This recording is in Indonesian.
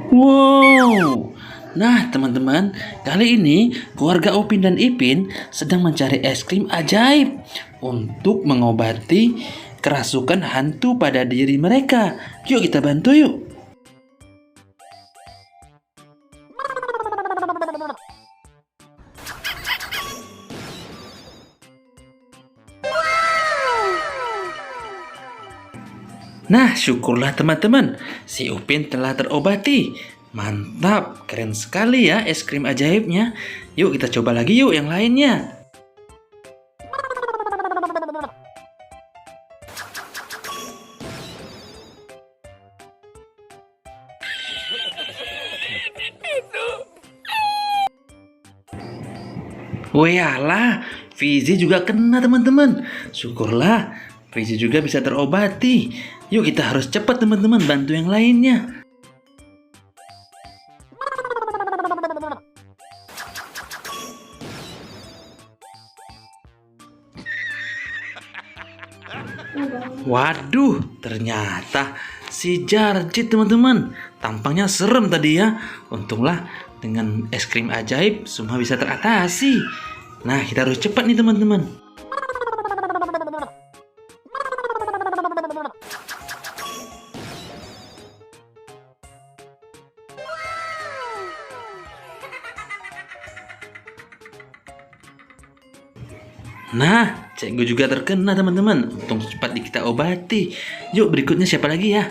Wow. Nah, teman-teman, kali ini keluarga Upin dan Ipin sedang mencari es krim ajaib untuk mengobati kerasukan hantu pada diri mereka. Yuk kita bantu yuk. Nah, syukurlah teman-teman, si Upin telah terobati. Mantap, keren sekali ya es krim ajaibnya. Yuk kita coba lagi yuk yang lainnya. Wayalah, Fizi juga kena teman-teman. Syukurlah, Fizi juga bisa terobati. Yuk kita harus cepat teman-teman bantu yang lainnya. Waduh, ternyata si Jarjit teman-teman. Tampangnya serem tadi ya. Untunglah dengan es krim ajaib semua bisa teratasi. Nah, kita harus cepat nih teman-teman. Nah, Cenggu juga terkena teman-teman. Untung cepat kita obati. Yuk berikutnya siapa lagi ya?